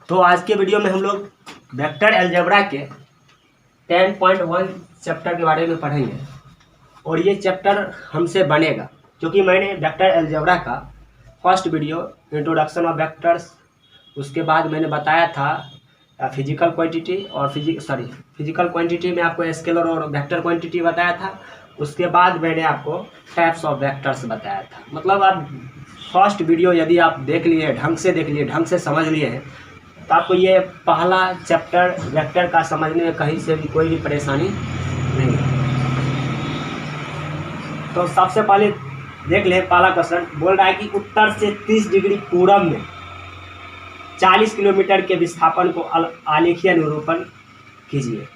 तो आज के वीडियो में हम लोग वेक्टर अलजेब्रा के 10.1 चैप्टर के बारे में पढ़ेंगे और ये चैप्टर हमसे बनेगा क्योंकि मैंने वेक्टर अलजेब्रा का first video introduction of vectors, उसके बाद मैंने बताया था फिजिकल क्वांटिटी और फिजिकल क्वांटिटी में आपको स्केलर और वेक्टर क्वांटिटी बताया था। उसके बाद मैंने आपको टाइप्स ऑफ वेक्टर्स बताया था। मतलब आप फर्स्ट वीडियो यदि आप देख लिए, ढंग से समझ लिए हैं तो आपको ये पहला चैप्टर वेक्टर का समझने में कहीं से भी कोई भी परेशानी नहीं है। तो सबसे पहले देख ले, पहला क्वेश्चन बोल रहा है कि उत्तर से 30 डिग्री पूरब में 40 किलोमीटर के विस्थापन को आलेखीय निरूपण कीजिए।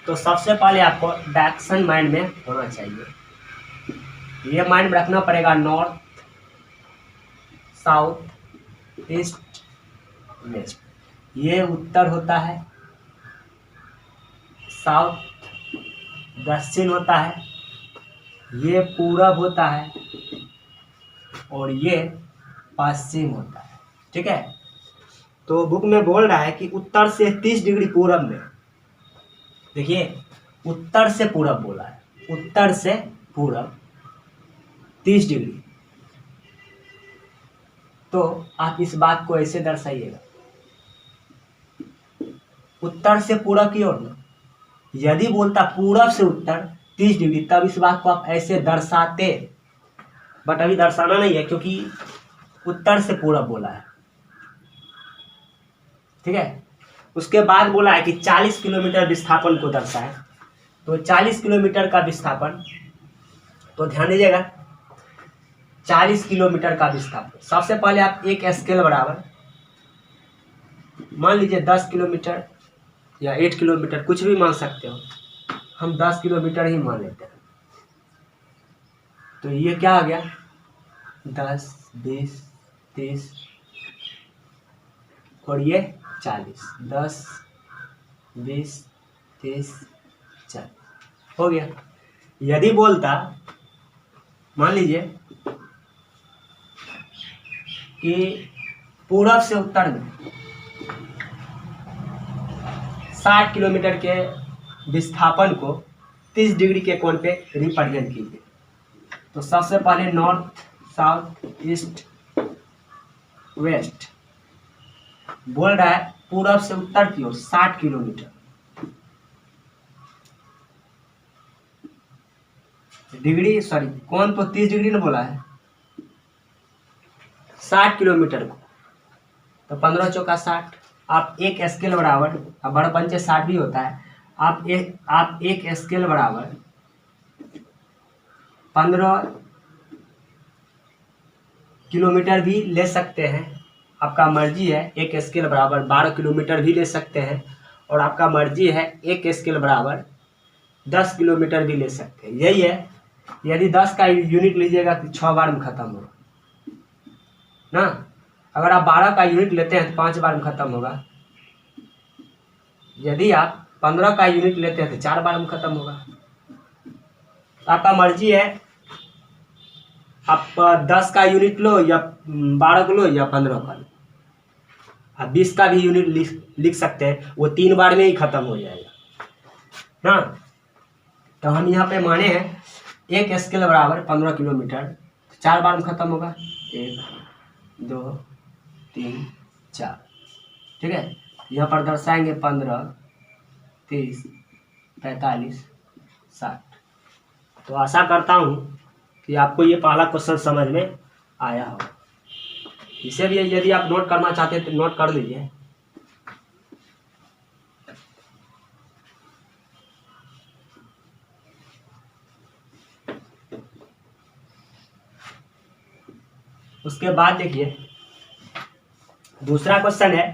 तो सबसे पहले आपको डायरेक्शन माइंड में होना चाहिए। ये माइंड रखना पड़ेगा, नॉर्थ, साउथ, ईस्ट, वेस्ट। ये उत्तर होता है, साउथ दक्षिण होता है, ये पूरब होता है और ये पश्चिम होता है। ठीक है, तो बुक में बोल रहा है कि उत्तर से 30 डिग्री पूरब में, देखिए उत्तर से पूरब बोला है, उत्तर से पूरब 30 डिग्री। तो आप इस बात को ऐसे दर्शाइएगा, उत्तर से पूरब की ओर ना। यदि बोलता पूरब से उत्तर 30 डिग्री तब इस बात को आप ऐसे दर्शाते, बट अभी दर्शाना नहीं है क्योंकि उत्तर से पूरब बोला है। ठीक है, उसके बाद बोला है कि 40 किलोमीटर विस्थापन को दर्शाए। तो 40 किलोमीटर का विस्थापन, तो ध्यान दीजिएगा 40 किलोमीटर का विस्थापन। सबसे पहले आप एक स्केल बराबर मान लीजिए 10 किलोमीटर या 8 किलोमीटर, कुछ भी मान सकते हो। हम 10 किलोमीटर ही मान लेते हैं। तो ये क्या आ गया, 10, 20, 30 और ये 40, 10, 20, 30, 40 हो गया। यदि बोलता मान लीजिए कि पूरब से उत्तर में 60 किलोमीटर के विस्थापन को 30 डिग्री के कोण पे रिप्रेजेंट कीजिए। तो सबसे पहले नॉर्थ, साउथ, ईस्ट, वेस्ट बोल रहा है पूरब से उत्तर की ओर 60 किलोमीटर। कोण तो 30 डिग्री ने बोला है, 60 किलोमीटर को। तो 15 चौका 60, आप एक स्केल बराबर, अब बड़ा पंचे 60 भी होता है, आप एक स्केल बराबर 15 किलोमीटर भी ले सकते हैं, आपका मर्जी है। एक स्केल बराबर 12 किलोमीटर भी ले सकते हैं और आपका मर्जी है एक स्केल बराबर 10 किलोमीटर भी ले सकते हैं। यही है, यदि 10 का यूनिट लीजिएगा तो 6 बार में खत्म होगा ना। अगर आप 12 का यूनिट लेते हैं तो 5 बार में खत्म होगा। यदि आप 15 का यूनिट लेते हैं तो 4 बार में खत्म होगा। आपका मर्जी है, आप 10 का यूनिट लो या 12 को लो या 15 का लो। आप 20 का भी यूनिट लिख सकते हैं, वो 3 बार में ही खत्म हो जाएगा ना। तो हम यहाँ पे माने हैं एक स्केल बराबर 15 किलोमीटर, 4 बार में खत्म होगा, 1, 2, 3, 4। ठीक है, यहाँ पर दर्शाएंगे 15, 30, 45, 60। तो आशा करता हूँ कि आपको ये पहला क्वेश्चन समझ में आया होगा। इसे भी यदि आप नोट करना चाहते हैं तो नोट कर लीजिए। उसके बाद देखिए दूसरा क्वेश्चन है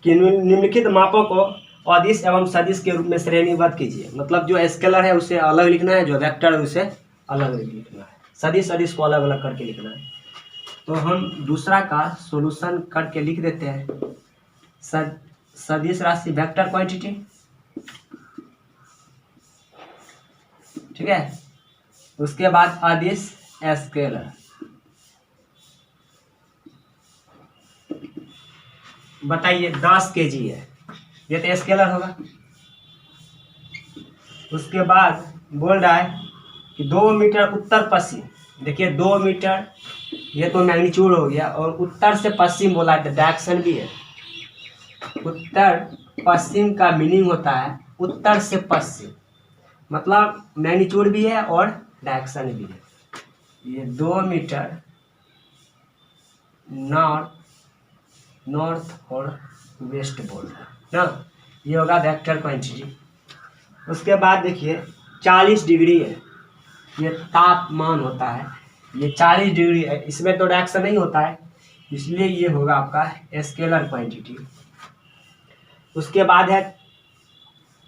कि निम्नलिखित मापों को अदिश एवं सदिश के रूप में श्रेणीबद्ध कीजिए। मतलब जो स्केलर है उसे अलग लिखना है, जो वेक्टर है उसे अलग लिखना है, सदिश को अलग अलग करके लिखना है। तो हम दूसरा का सॉल्यूशन करके लिख देते हैं। सदिश राशि वेक्टर क्वांटिटी, ठीक है। उसके बाद अदिश स्केलर, बताइए 10 kg है, ये तो स्केलर होगा। उसके बाद बोल रहा है कि 2 मीटर उत्तर पश्चिम, देखिए 2 मीटर ये तो मैग्नीट्यूड हो गया, और उत्तर से पश्चिम बोला है तो डायरेक्शन भी है। उत्तर पश्चिम का मीनिंग होता है उत्तर से पश्चिम, मतलब मैग्नीट्यूड भी है और डायरेक्शन भी है। ये 2 मीटर नॉर्थ और वेस्ट बोल रहा है ना, ये होगा वेक्टर क्वांटिटी। उसके बाद देखिए 40 डिग्री है, ये तापमान होता है, ये 40 डिग्री है, इसमें तो डायरेक्शन नहीं होता है, इसलिए ये होगा आपका स्केलर क्वांटिटी। उसके बाद है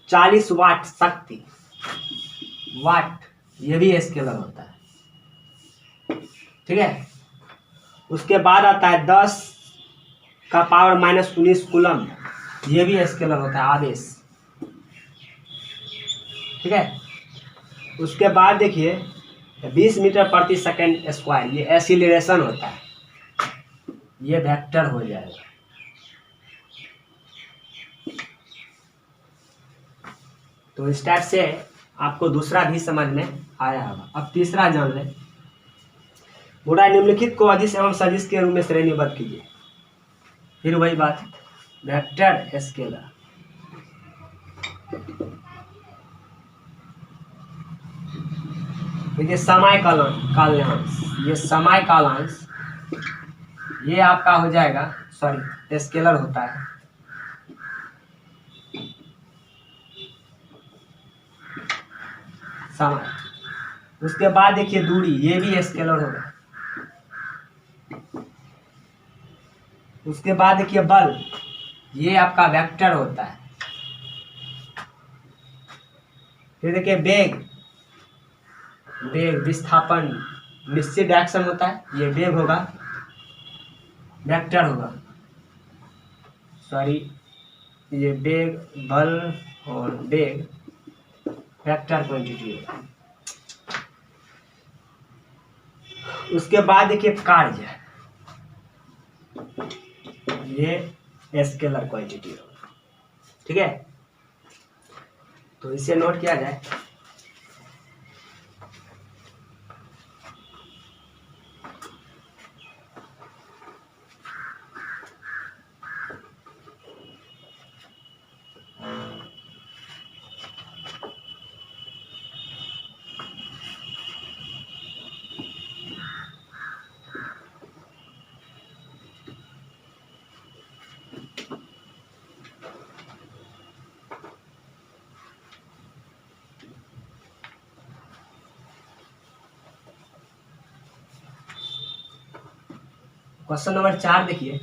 40 वाट शक्ति, वाट ये भी स्केलर होता है, ठीक है। उसके बाद आता है 10 का पावर -19 कूलम, ये भी स्केलर होता है, आवेश, ठीक है। उसके बाद देखिए 20 मीटर प्रति सेकंड स्क्वायर, ये एक्सीलरेशन होता है, ये वेक्टर हो जाएगा। तो इस टाइप से आपको दूसरा भी समझ में आया होगा। अब तीसरा जान लें। बोला निम्नलिखित को अदिश एवं सदिश के रूप में श्रेणीबद्ध कीजिए। फिर वही बात, वेक्टर स्केलर। देखिए समय कालांश, ये समय कालांश ये आपका हो जाएगा, सॉरी स्केलर होता है। समय, उसके बाद देखिए दूरी, ये भी स्केलर होगा। उसके बाद देखिए बल, ये आपका वेक्टर होता है। फिर देखिए वेग, विस्थापन निश्चित डायरेक्शन होता है, ये वेग होगा, वेक्टर होगा, सॉरी ये वेग, बल और वेग वेक्टर क्वांटिटी होगा। उसके बाद देखिए कार्य, ये स्केलर क्वांटिटी होगा, ठीक है। तो इसे नोट किया जाए। क्वेश्चन नंबर 4 देखिए,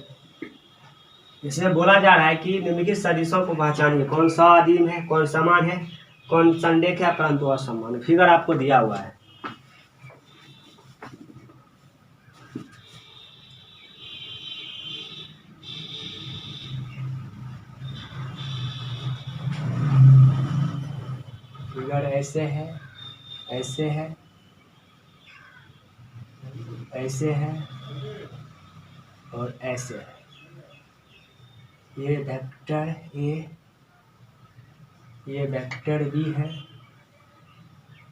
इसमें बोला जा रहा है कि निम्नलिखित सदिशों को पहचानिए, कौन सा आदिम है, कौन समान है, कौन संडेख है परंतु असमान। फिगर आपको दिया हुआ है। फिगर ऐसे है, ऐसे है, ऐसे है और ऐसे है। ये वेक्टर ए, ये वेक्टर बी है,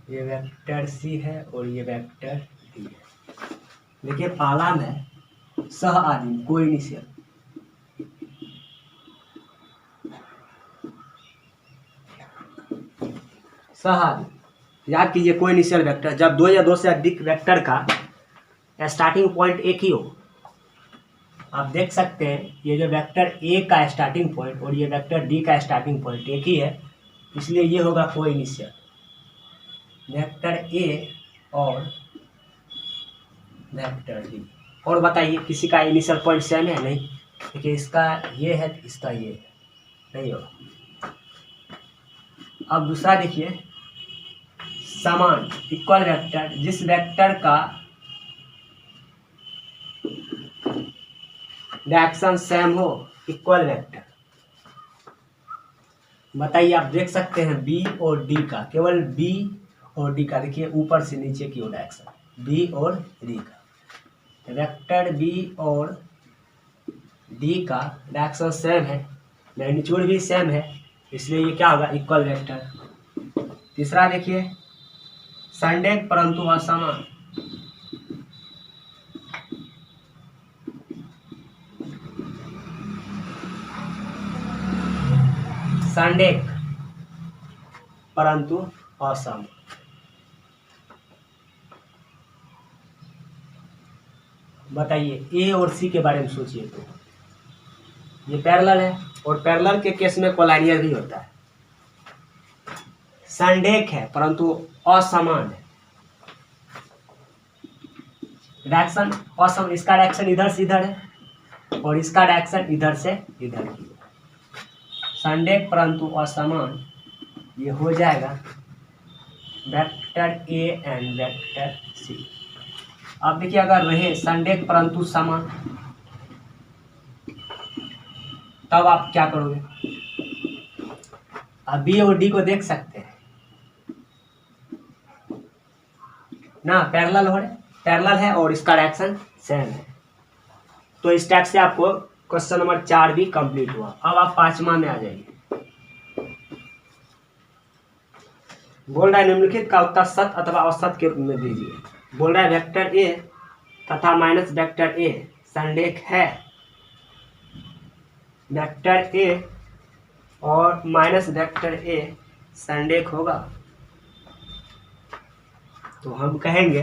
ये वेक्टर सी है और ये वेक्टर डी है। देखिए पाला में सह आदिम कोई निश्चय, सह आदिम याद कीजिए, कोई निश्चल वेक्टर जब 2 या 2 से अधिक वेक्टर का स्टार्टिंग पॉइंट एक ही हो। आप देख सकते हैं ये जो वेक्टर ए का स्टार्टिंग पॉइंट और ये वेक्टर डी का स्टार्टिंग पॉइंट एक ही है, इसलिए ये होगा कोई निश्चल। वेक्टर ए और वेक्टर डी। और बताइए किसी का इनिशियल पॉइंट सेम है? नहीं। देखिए इसका ये है, इसका ये है, नहीं होगा। अब दूसरा देखिए, समान इक्वल वेक्टर, जिस वेक्टर का डायरेक्शन सेम हो, इक्वल वेक्टर। बताइए, आप देख सकते हैं बी और डी का, केवल बी और डी का, देखिए ऊपर से नीचे की ओर डायरेक्शन बी और डी का, वेक्टर बी और डी का डायरेक्शन सेम है, मैग्नीट्यूड भी सेम है, इसलिए ये क्या होगा, इक्वल वेक्टर। तीसरा देखिए, संडेक परंतु असमान। संडेक परंतु असमान। बताइए, ए और सी के बारे में सोचिए। तो ये पैरेलल है, और पैरेलल के केस में कोलाइनियर भी होता है। संडेक है परंतु असमान है, डायरेक्शन असमान, इसका डायरेक्शन इधर से इधर है और इसका डायरेक्शन इधर से इधर है। संडेक परंतु असमान, ये हो जाएगा vector A and vector C. अब देखिए, अगर रहे संडेक परंतु समान, तब आप क्या करोगे? आप बी और डी को देख सकते हैं ना, पैरेलल हो रहे, पैरेलल है और इसका डायरेक्शन सेम है। तो इस टाइप से आपको क्वेश्चन नंबर 4 भी कंप्लीट हुआ। अब आप 5वां में आ जाइए। बोल रहा है निम्नलिखित का उत्तर सत्य अथवा असत्य के रूप में दीजिए। बोल रहा है वेक्टर ए तथा माइनस वेक्टर ए संरेख है। वेक्टर ए और माइनस वेक्टर ए संरेख होगा। तो हम कहेंगे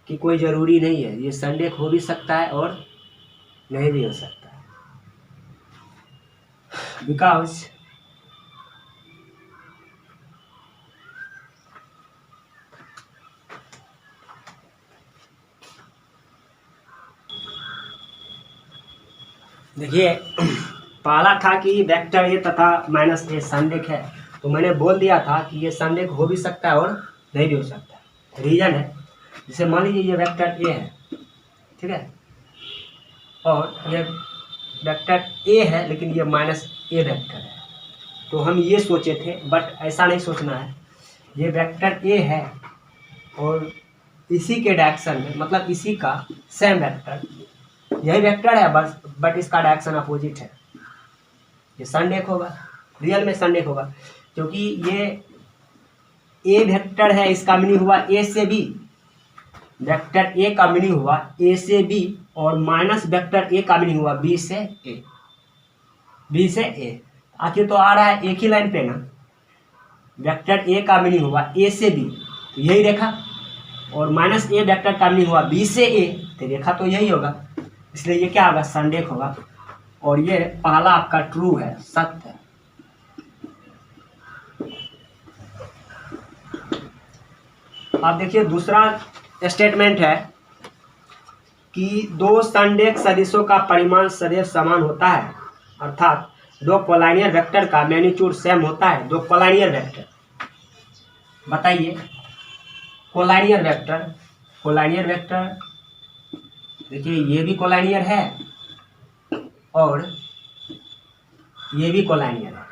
कि कोई जरूरी नहीं है, ये संरेख हो भी सकता है और नहीं भी हो सकता है, बिकॉज देखिए, पहला था कि वेक्टर ए तथा माइनस ए संरेख है, तो मैंने बोल दिया था कि ये संरेख हो भी सकता है और नहीं भी हो सकता है। रीजन है, जैसे मान लीजिए ये वेक्टर ए है, ठीक है, और ये वेक्टर ए है लेकिन ये माइनस ए वेक्टर है, तो हम ये सोचे थे, बट ऐसा नहीं सोचना है। ये वेक्टर ए है और इसी के डायरेक्शन में, मतलब इसी का सेम वेक्टर, यही वेक्टर है बस, बट इसका डायरेक्शन अपोजिट है, ये संरेख होगा, रियल में संरेख होगा, क्योंकि ये ए वेक्टर है, इसका मीनिंग हुआ ए से बी, वेक्टर ए का मीनिंग हुआ ए से बी, और माइनस वेक्टर ए का मीनिंग हुआ बी से ए, बी से ए। आखिर तो आ रहा है एक ही लाइन पे ना, वेक्टर ए का मीनिंग हुआ ए से बी, तो यही रेखा, और माइनस ए वेक्टर का मीनिंग हुआ बी से ए, तो रेखा तो यही होगा, इसलिए ये क्या होगा, संरेख होगा। और ये पहला आपका ट्रू है, सत्य है। अब देखिए, दूसरा स्टेटमेंट है कि दो संरेख सदिशों का परिमाण सदैव समान होता है, अर्थात दो कोलाइनियर वेक्टर का मैग्नीट्यूड सेम होता है। दो कोलाइनियर वेक्टर, बताइए, कोलाइनियर वेक्टर, कोलाइनियर वेक्टर, देखिए ये भी कोलाइनियर है और ये भी कोलाइनियर है,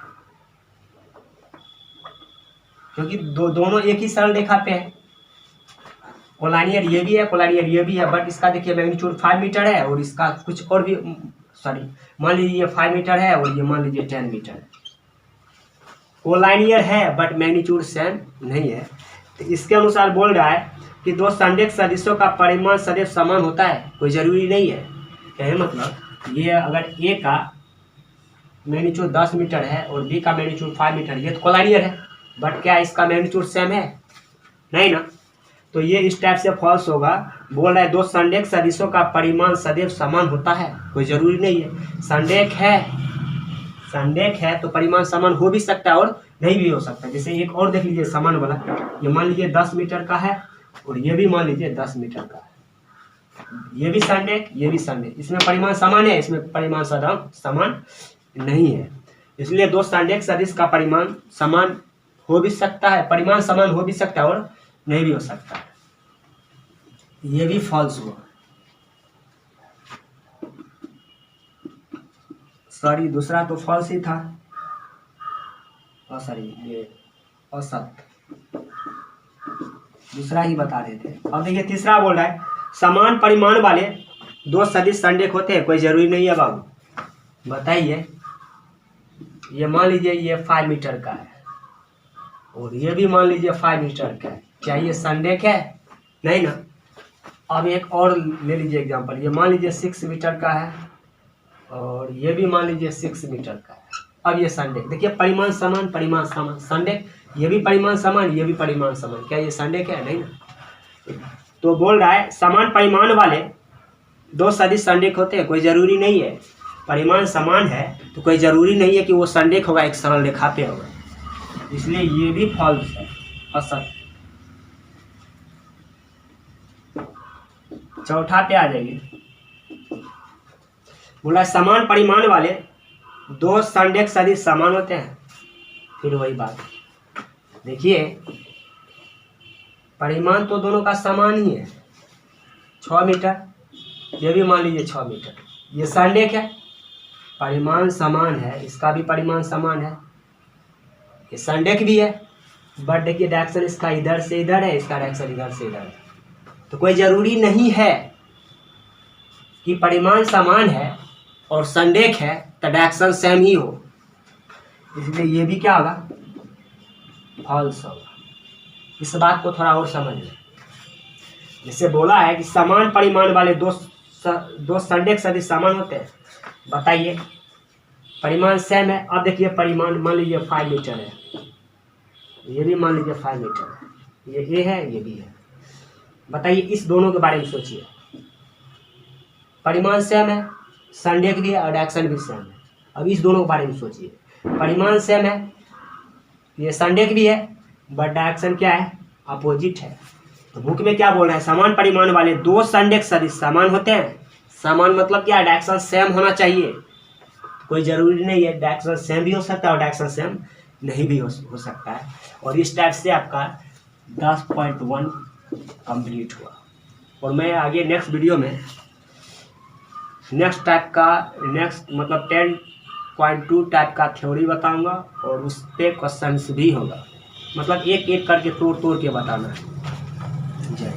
क्योंकि दोनों एक ही सरल रेखा पे है। कोलाइनियर ये भी है, कोलाइनियर ये भी है, बट इसका देखिए मैग्नीट्यूड 5 मीटर है और इसका कुछ और भी, सॉरी, मान लीजिए ये 5 मीटर है और ये मान लीजिए 10 मीटर है। कोलाइनियर है बट मैग्नीट्यूड सेम नहीं है। तो इसके अनुसार बोल रहा है कि दो संरेख सदिशों का परिमाण सदैव समान होता है, कोई जरूरी नहीं है। क्या मतलब, ये अगर ए का मैग्नीट्यूड 10 मीटर है और बी का मैग्नीट्यूड 5 मीटर, ये तो कोलाइनियर है, बट क्या इसका मैग्नीट्यूड सेम है? नहीं ना, तो ये इस टाइप से फॉल्स होगा। बोल रहा है दो संरेख सदिशों का परिमाण सदैव समान होता है, कोई जरूरी नहीं है। संरेख है तो परिमाण समान हो भी सकता है और नहीं भी हो सकता है। जैसे एक और देख लीजिए समान वाला, ये मान लीजिए 10 मीटर का है और ये भी मान लीजिए 10 मीटर का है, ये भी संरेख, ये भी संरेख, इसमें परिमाण समान है, इसमें परिमाण समान नहीं है। इसलिए दो संरेख सदिश का परिमाण समान हो भी सकता है, परिमाण समान हो भी सकता है और नहीं भी हो सकता है। ये भी फॉल्स हुआ, सॉरी, दूसरा तो फॉल्स ही था, और सॉरी ये असत्य, दूसरा ही बता रहे थे। अब देखिए तीसरा बोल रहा है समान परिमाण वाले दो सदिश संरेख होते हैं? कोई जरूरी नहीं है बाबू। बताइए, ये मान लीजिए ये 5 मीटर का है और ये भी मान लीजिए 5 मीटर का है, क्या ये संरेख है? नहीं ना। अब एक और ले लीजिए एग्जांपल, ये मान लीजिए 6 मीटर का है और ये भी मान लीजिए 6 मीटर का है। अब ये संरेख, देखिए परिमाण समान, परिमाण समान, संरेख, ये भी परिमाण समान, ये भी परिमाण समान, क्या ये संरेख है? नहीं ना। तो बोल रहा है समान परिमाण वाले दो सदिश संरेख होते हैं? कोई जरूरी नहीं है। परिमाण समान है तो कोई जरूरी नहीं है कि वो संरेख होगा, एक सरल रेखा पे होगा, इसलिए ये भी फॉल्स है, असत्य। चौथा पे आ जाइए, बोला समान परिमाण वाले दो संरेख सदिश समान होते हैं? फिर वही बात, देखिए परिमाण तो दोनों का समान ही है, 6 मीटर, ये भी मान लीजिए 6 मीटर, ये संरेख है, परिमाण समान है, इसका भी परिमाण समान है, ये संरेख भी है, बट देखिए डायरेक्शन इसका इधर से इधर है, इसका डायरेक्शन इधर से इधर है, तो कोई जरूरी नहीं है कि परिमाण समान है और संरेख है तो डायरेक्शन सेम ही हो, इसलिए ये भी क्या होगा? फॉल्स होगा। इस बात को थोड़ा और समझ लें। जैसे बोला है कि समान परिमाण वाले दो संरेख सदिश समान होते हैं, बताइए परिमाण सेम है। अब देखिए परिमाण मान लीजिए 5 मीटर है, ये भी मान लीजिए 5 मीटर है, ये ए है, ये भी है, बताइए इस दोनों के बारे में सोचिए। परिमाण सेम है, संरेख भी है और डायरेक्शन भी सेम है। अब इस दोनों के बारे में सोचिए, परिमाण सेम है, ये संरेख भी है, बट डायरेक्शन क्या है? अपोजिट है। तो बुक में क्या बोल रहा है? समान परिमाण वाले दो संरेख सदिश समान होते हैं। समान मतलब क्या? डायरेक्शन सेम होना चाहिए। कोई जरूरी नहीं है, डायरेक्शन सेम भी हो सकता है और डायरेक्शन सेम नहीं भी हो सकता है। और इस टाइप से आपका 10.1 कंप्लीट हुआ। और मैं आगे नेक्स्ट वीडियो में नेक्स्ट मतलब 10.2 टाइप का थ्योरी बताऊंगा और उस पे क्वेश्चंस भी होगा, मतलब एक एक करके तोड़ के बताना है। जय।